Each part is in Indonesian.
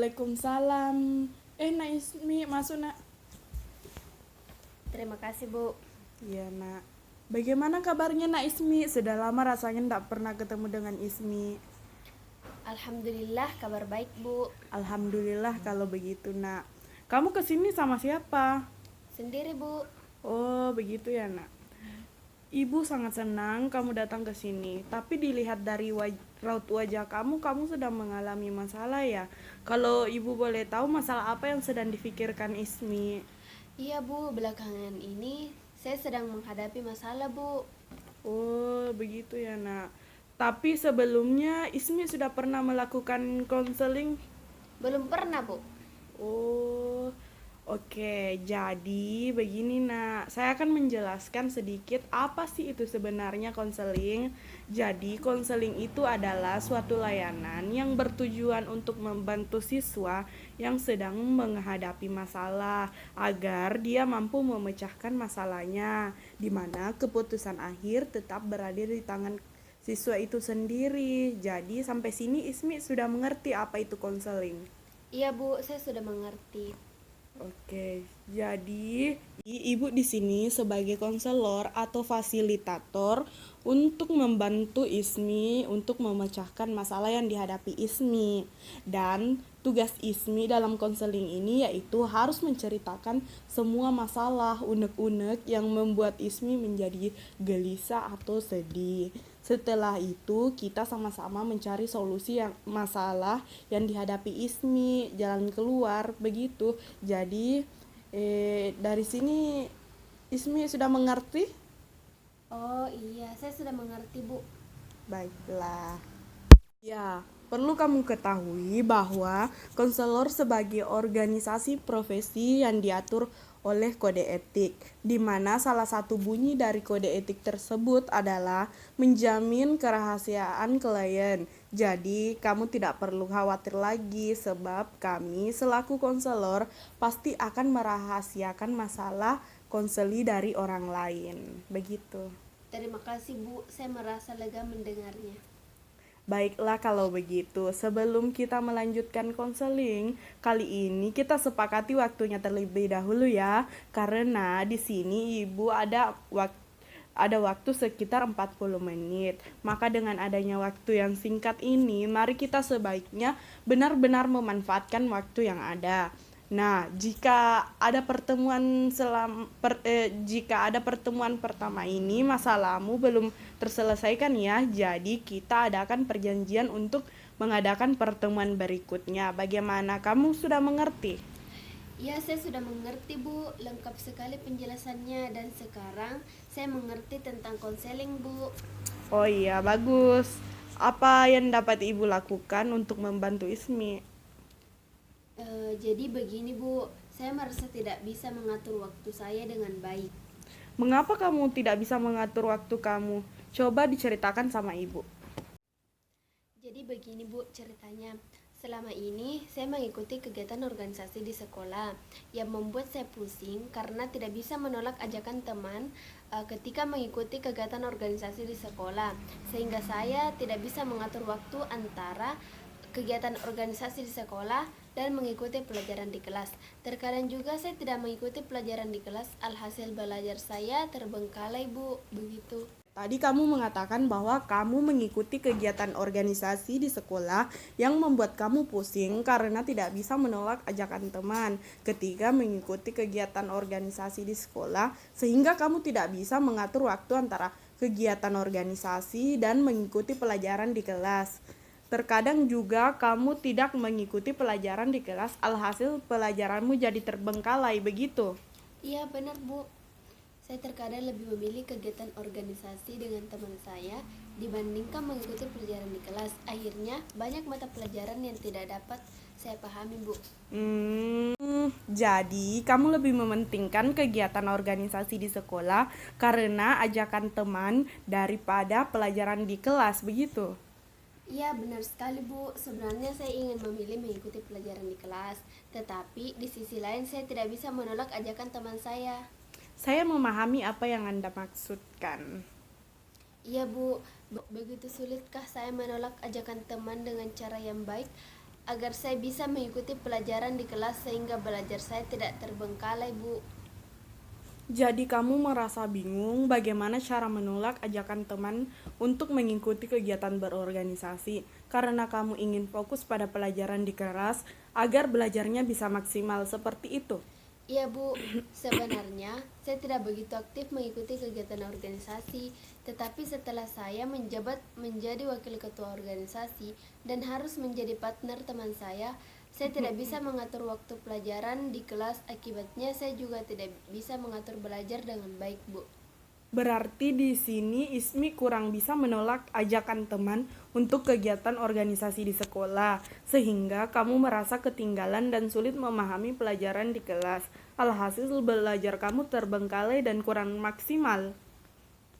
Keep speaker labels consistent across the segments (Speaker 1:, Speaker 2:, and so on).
Speaker 1: Waalaikumsalam. Nak Ismi, masuk nak.
Speaker 2: Terima kasih, Bu.
Speaker 1: Iya nak. Bagaimana kabarnya nak Ismi? Sudah lama rasanya tidak pernah ketemu dengan Ismi.
Speaker 2: Alhamdulillah kabar baik, Bu.
Speaker 1: Alhamdulillah kalau begitu nak. Kamu kesini sama siapa?
Speaker 2: Sendiri, Bu.
Speaker 1: Oh begitu ya nak. Ibu sangat senang kamu datang ke sini. Tapi dilihat dari raut wajah kamu sedang mengalami masalah ya. Kalau ibu boleh tahu masalah apa yang sedang difikirkan Ismi?
Speaker 2: Iya, Bu. Belakangan ini saya sedang menghadapi masalah, Bu.
Speaker 1: Oh begitu ya nak. Tapi sebelumnya Ismi sudah pernah melakukan konseling?
Speaker 2: Belum pernah, Bu.
Speaker 1: Oh oke, jadi begini nak, saya akan menjelaskan sedikit apa sih itu sebenarnya konseling. Jadi konseling itu adalah suatu layanan yang bertujuan untuk membantu siswa yang sedang menghadapi masalah agar dia mampu memecahkan masalahnya, di mana keputusan akhir tetap berada di tangan siswa itu sendiri. Jadi sampai sini Ismi sudah mengerti apa itu konseling.
Speaker 2: Iya, Bu. Saya sudah mengerti.
Speaker 1: Oke, jadi ibu di sini sebagai konselor atau fasilitator untuk membantu Ismi untuk memecahkan masalah yang dihadapi Ismi. Dan tugas Ismi dalam konseling ini yaitu harus menceritakan semua masalah unek-unek yang membuat Ismi menjadi gelisah atau sedih. Setelah itu kita sama-sama mencari solusi yang masalah yang dihadapi Ismi, jalan keluar begitu. Jadi dari sini Ismi sudah mengerti?
Speaker 2: Oh iya, saya sudah mengerti, Bu.
Speaker 1: Baiklah. Ya, perlu kamu ketahui bahwa konselor sebagai organisasi profesi yang diatur oleh kode etik, di mana salah satu bunyi dari kode etik tersebut adalah menjamin kerahasiaan klien. Jadi, kamu tidak perlu khawatir lagi sebab kami selaku konselor pasti akan merahasiakan masalah konseli dari orang lain. Begitu.
Speaker 2: Terima kasih, Bu. Saya merasa lega mendengarnya.
Speaker 1: Baiklah kalau begitu, sebelum kita melanjutkan konseling, kali ini kita sepakati waktunya terlebih dahulu ya. Karena di sini Ibu ada waktu sekitar 40 menit. Maka dengan adanya waktu yang singkat ini, mari kita sebaiknya benar-benar memanfaatkan waktu yang ada. Nah, jika ada pertemuan pertama ini masalahmu belum terselesaikan ya, jadi kita adakan perjanjian untuk mengadakan pertemuan berikutnya. Bagaimana? Kamu sudah mengerti?
Speaker 2: Iya, saya sudah mengerti, Bu. Lengkap sekali penjelasannya dan sekarang saya mengerti tentang konseling, Bu.
Speaker 1: Oh iya, bagus. Apa yang dapat Ibu lakukan untuk membantu Ismi?
Speaker 2: Jadi begini, Bu. Saya merasa tidak bisa mengatur waktu saya dengan baik.
Speaker 1: Mengapa kamu tidak bisa mengatur waktu kamu? Coba diceritakan sama Ibu.
Speaker 2: Jadi begini, Bu, ceritanya. Selama ini saya mengikuti kegiatan organisasi di sekolah yang membuat saya pusing karena tidak bisa menolak ajakan teman ketika mengikuti kegiatan organisasi di sekolah, sehingga saya tidak bisa mengatur waktu antara kegiatan organisasi di sekolah dan mengikuti pelajaran di kelas. Terkadang juga saya tidak mengikuti pelajaran di kelas, alhasil belajar saya terbengkalai, Bu. Begitu.
Speaker 1: Tadi kamu mengatakan bahwa kamu mengikuti kegiatan organisasi di sekolah yang membuat kamu pusing karena tidak bisa menolak ajakan teman ketika mengikuti kegiatan organisasi di sekolah, sehingga kamu tidak bisa mengatur waktu antara kegiatan organisasi dan mengikuti pelajaran di kelas. Terkadang juga kamu tidak mengikuti pelajaran di kelas, alhasil pelajaranmu jadi terbengkalai, begitu?
Speaker 2: Iya, benar, Bu. Saya terkadang lebih memilih kegiatan organisasi dengan teman saya dibandingkan mengikuti pelajaran di kelas. Akhirnya, banyak mata pelajaran yang tidak dapat saya pahami, Bu.
Speaker 1: Jadi kamu lebih mementingkan kegiatan organisasi di sekolah karena ajakan teman daripada pelajaran di kelas, begitu?
Speaker 2: Iya, benar sekali, Bu. Sebenarnya saya ingin memilih mengikuti pelajaran di kelas, tetapi di sisi lain saya tidak bisa menolak ajakan teman saya.
Speaker 1: Saya memahami apa yang Anda maksudkan.
Speaker 2: Iya, Bu. Begitu sulitkah saya menolak ajakan teman dengan cara yang baik agar saya bisa mengikuti pelajaran di kelas sehingga belajar saya tidak terbengkalai, Bu.
Speaker 1: Jadi kamu merasa bingung bagaimana cara menolak ajakan teman untuk mengikuti kegiatan berorganisasi karena kamu ingin fokus pada pelajaran di kelas agar belajarnya bisa maksimal seperti itu.
Speaker 2: Iya, Bu. Sebenarnya saya tidak begitu aktif mengikuti kegiatan organisasi, tetapi setelah saya menjabat menjadi wakil ketua organisasi dan harus menjadi partner teman saya tidak bisa mengatur waktu pelajaran di kelas. Akibatnya saya juga tidak bisa mengatur belajar dengan baik, Bu.
Speaker 1: Berarti di sini Ismi kurang bisa menolak ajakan teman untuk kegiatan organisasi di sekolah, sehingga kamu merasa ketinggalan dan sulit memahami pelajaran di kelas. Alhasil belajar kamu terbengkalai dan kurang maksimal.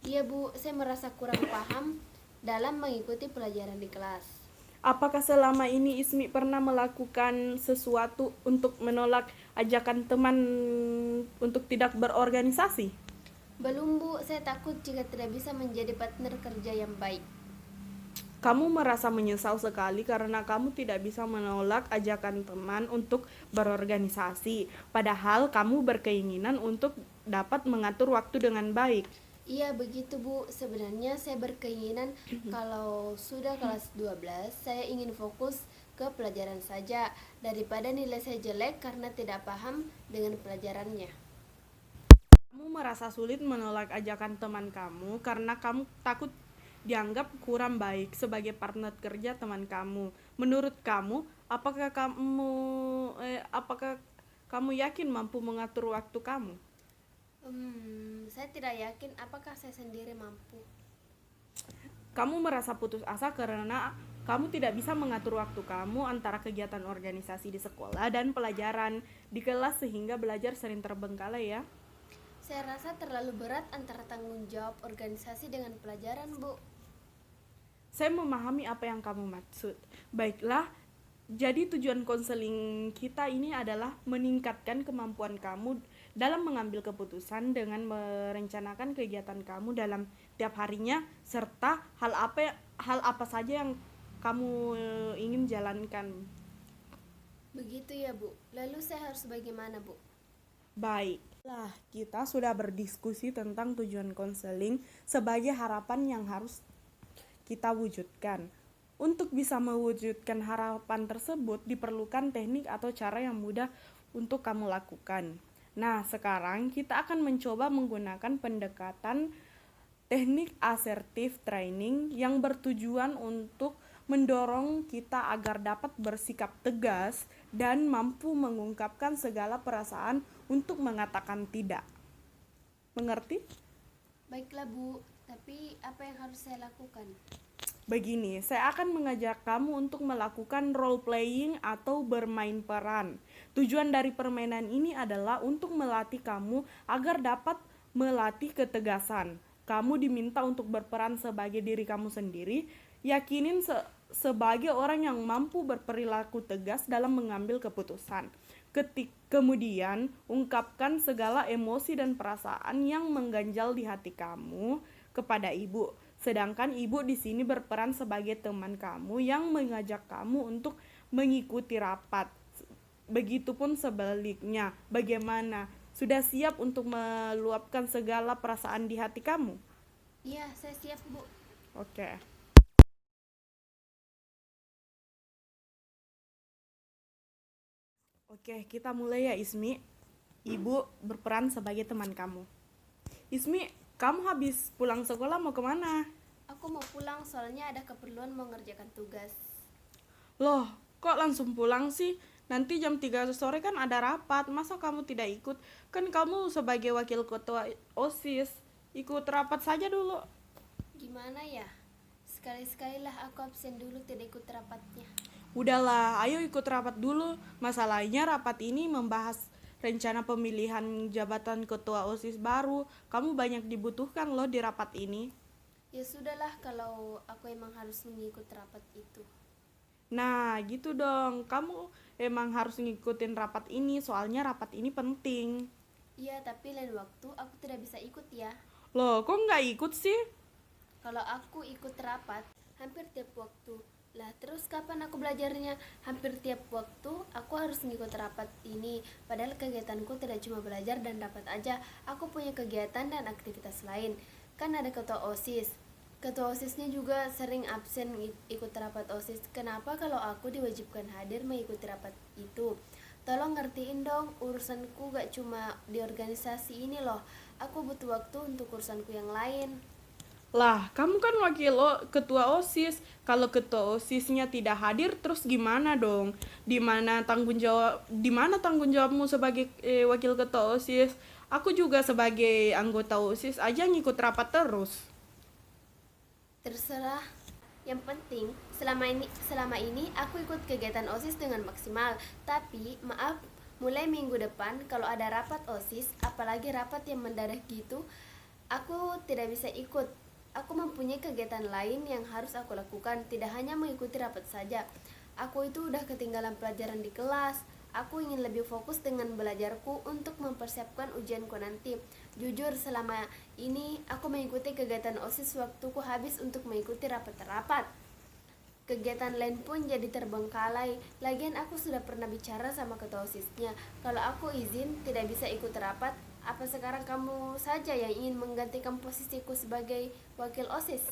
Speaker 2: Iya, Bu, saya merasa kurang paham dalam mengikuti pelajaran di kelas.
Speaker 1: Apakah selama ini Ismi pernah melakukan sesuatu untuk menolak ajakan teman untuk tidak berorganisasi?
Speaker 2: Belum, Bu, saya takut jika tidak bisa menjadi partner kerja yang baik.
Speaker 1: Kamu merasa menyesal sekali karena kamu tidak bisa menolak ajakan teman untuk berorganisasi, padahal kamu berkeinginan untuk dapat mengatur waktu dengan baik.
Speaker 2: Iya, begitu, Bu. Sebenarnya saya berkeinginan kalau sudah kelas 12, saya ingin fokus ke pelajaran saja daripada nilai saya jelek karena tidak paham dengan pelajarannya.
Speaker 1: Kamu merasa sulit menolak ajakan teman kamu karena kamu takut dianggap kurang baik sebagai partner kerja teman kamu. Menurut kamu, apakah kamu yakin mampu mengatur waktu kamu?
Speaker 2: Saya tidak yakin apakah saya sendiri mampu.
Speaker 1: Kamu merasa putus asa karena kamu tidak bisa mengatur waktu kamu antara kegiatan organisasi di sekolah dan pelajaran di kelas sehingga belajar sering terbengkalai ya.
Speaker 2: Saya rasa terlalu berat antara tanggung jawab organisasi dengan pelajaran, Bu.
Speaker 1: Saya memahami apa yang kamu maksud. Baiklah, jadi tujuan konseling kita ini adalah meningkatkan kemampuan kamu dalam mengambil keputusan dengan merencanakan kegiatan kamu dalam tiap harinya serta hal apa saja yang kamu ingin jalankan.
Speaker 2: Begitu ya, Bu. Lalu saya harus bagaimana, Bu?
Speaker 1: Baiklah, kita sudah berdiskusi tentang tujuan konseling sebagai harapan yang harus kita wujudkan. Untuk bisa mewujudkan harapan tersebut diperlukan teknik atau cara yang mudah untuk kamu lakukan. Nah, sekarang kita akan mencoba menggunakan pendekatan teknik assertive training yang bertujuan untuk mendorong kita agar dapat bersikap tegas dan mampu mengungkapkan segala perasaan untuk mengatakan tidak. Mengerti?
Speaker 2: Baiklah, Bu. Tapi apa yang harus saya lakukan?
Speaker 1: Begini, saya akan mengajak kamu untuk melakukan role playing atau bermain peran. Tujuan dari permainan ini adalah untuk melatih kamu agar dapat melatih ketegasan. Kamu diminta untuk berperan sebagai diri kamu sendiri, yakinin sebagai orang yang mampu berperilaku tegas dalam mengambil keputusan. Kemudian, ungkapkan segala emosi dan perasaan yang mengganjal di hati kamu kepada ibu. Sedangkan ibu di sini berperan sebagai teman kamu yang mengajak kamu untuk mengikuti rapat. Begitupun sebaliknya. Bagaimana? Sudah siap untuk meluapkan segala perasaan di hati kamu?
Speaker 2: Iya, saya siap, Bu.
Speaker 1: Oke. Oke, kita mulai ya Ismi. Ibu berperan sebagai teman kamu. Ismi, kamu habis pulang sekolah mau kemana?
Speaker 2: Aku mau pulang soalnya ada keperluan mengerjakan tugas.
Speaker 1: Loh, kok langsung pulang sih? Nanti jam 3 sore kan ada rapat, masa kamu tidak ikut? Kan kamu sebagai wakil ketua OSIS, ikut rapat saja dulu.
Speaker 2: Gimana ya? Sekali-sekalilah aku absen dulu tidak ikut rapatnya.
Speaker 1: Udahlah, ayo ikut rapat dulu. Masalahnya rapat ini membahas rencana pemilihan jabatan ketua OSIS baru. Kamu banyak dibutuhkan loh di rapat ini.
Speaker 2: Ya sudahlah kalau aku emang harus mengikut rapat itu.
Speaker 1: Nah, gitu dong. Kamu emang harus ngikutin rapat ini, soalnya rapat ini penting.
Speaker 2: Iya, tapi lain waktu aku tidak bisa ikut ya.
Speaker 1: Loh, kok nggak ikut sih?
Speaker 2: Kalau aku ikut rapat, hampir tiap waktu Lah, terus kapan aku belajarnya? Hampir tiap waktu aku harus ngikut rapat ini. Padahal kegiatanku tidak cuma belajar dan rapat aja. Aku punya kegiatan dan aktivitas lain. Kan ada ketua OSIS. Ketua OSISnya juga sering absen ikut rapat OSIS. Kenapa kalau aku diwajibkan hadir mengikuti rapat itu? Tolong ngertiin dong, urusanku gak cuma di organisasi ini loh. Aku butuh waktu untuk urusanku yang lain.
Speaker 1: Lah, kamu kan ketua OSIS. Kalau ketua OSISnya tidak hadir, terus gimana dong? Di mana tanggung jawabmu sebagai wakil ketua OSIS? Aku juga sebagai anggota OSIS aja ngikut rapat terus.
Speaker 2: Terserah. Yang penting selama ini aku ikut kegiatan OSIS dengan maksimal. Tapi maaf, mulai minggu depan kalau ada rapat OSIS, apalagi rapat yang mendadak gitu, aku tidak bisa ikut. Aku mempunyai kegiatan lain yang harus aku lakukan, tidak hanya mengikuti rapat saja. Aku itu udah ketinggalan pelajaran di kelas. Aku ingin lebih fokus dengan belajarku untuk mempersiapkan ujianku nanti. Jujur, selama ini aku mengikuti kegiatan OSIS, waktuku habis untuk mengikuti rapat-rapat. Kegiatan lain pun jadi terbengkalai. Lagian aku sudah pernah bicara sama ketua OSISnya. Kalau aku izin tidak bisa ikut rapat, apa sekarang kamu saja yang ingin menggantikan posisiku sebagai wakil OSIS?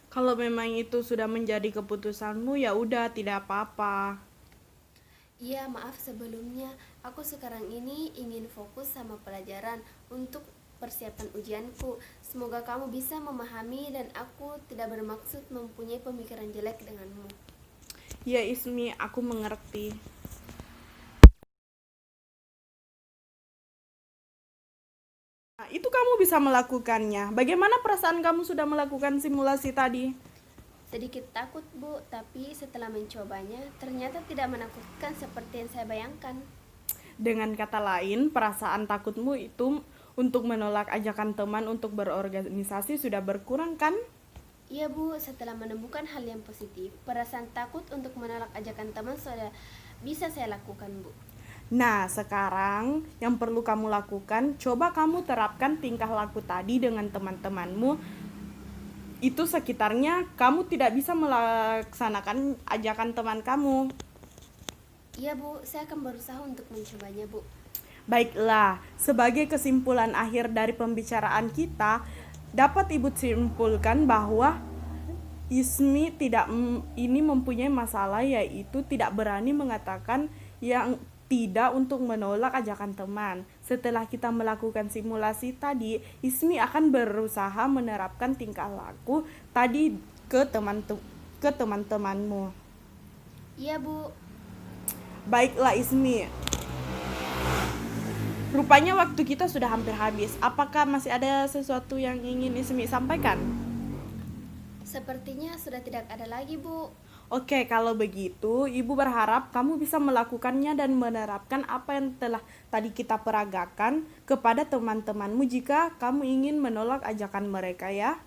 Speaker 1: Kalau memang itu sudah menjadi keputusanmu, ya udah, tidak apa-apa.
Speaker 2: Iya, maaf sebelumnya. Aku sekarang ini ingin fokus sama pelajaran untuk persiapan ujianku. Semoga kamu bisa memahami dan aku tidak bermaksud mempunyai pemikiran jelek denganmu.
Speaker 1: Ya Ismi, aku mengerti. Nah, itu kamu bisa melakukannya. Bagaimana perasaan kamu sudah melakukan simulasi tadi?
Speaker 2: Sedikit takut, Bu, tapi setelah mencobanya, ternyata tidak menakutkan seperti yang saya bayangkan.
Speaker 1: Dengan kata lain, perasaan takutmu itu untuk menolak ajakan teman untuk berorganisasi sudah berkurang kan?
Speaker 2: Iya, Bu, setelah menemukan hal yang positif, perasaan takut untuk menolak ajakan teman sudah bisa saya lakukan, Bu.
Speaker 1: Nah, sekarang yang perlu kamu lakukan, coba kamu terapkan tingkah laku tadi dengan teman-temanmu. Itu sekitarnya kamu tidak bisa melaksanakan ajakan teman kamu.
Speaker 2: Iya, Bu, saya akan berusaha untuk mencobanya, Bu.
Speaker 1: Baiklah, sebagai kesimpulan akhir dari pembicaraan kita, dapat Ibu simpulkan bahwa Ismi ini mempunyai masalah, yaitu tidak berani mengatakan yang tidak untuk menolak ajakan teman. Setelah kita melakukan simulasi tadi, Ismi akan berusaha menerapkan tingkah laku tadi ke teman-temanmu.
Speaker 2: Iya, Bu.
Speaker 1: Baiklah Ismi, rupanya waktu kita sudah hampir habis. Apakah masih ada sesuatu yang ingin Ismi sampaikan?
Speaker 2: Sepertinya sudah tidak ada lagi, Bu.
Speaker 1: Oke, kalau begitu, Ibu berharap kamu bisa melakukannya dan menerapkan apa yang telah tadi kita peragakan kepada teman-temanmu jika kamu ingin menolak ajakan mereka ya.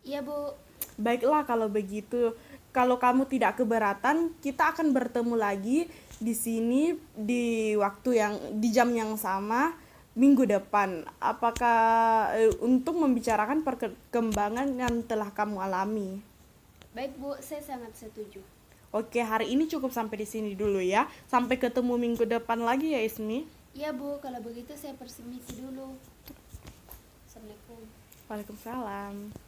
Speaker 2: Iya, Bu.
Speaker 1: Baiklah kalau begitu. Kalau kamu tidak keberatan, kita akan bertemu lagi di sini di jam yang sama minggu depan. Apakah untuk membicarakan perkembangan yang telah kamu alami?
Speaker 2: Baik, Bu, saya sangat setuju.
Speaker 1: Oke, hari ini cukup sampai di sini dulu ya. Sampai ketemu minggu depan lagi ya, Ismi.
Speaker 2: Iya, Bu, kalau begitu saya permisi dulu. Assalamualaikum.
Speaker 1: Waalaikumsalam.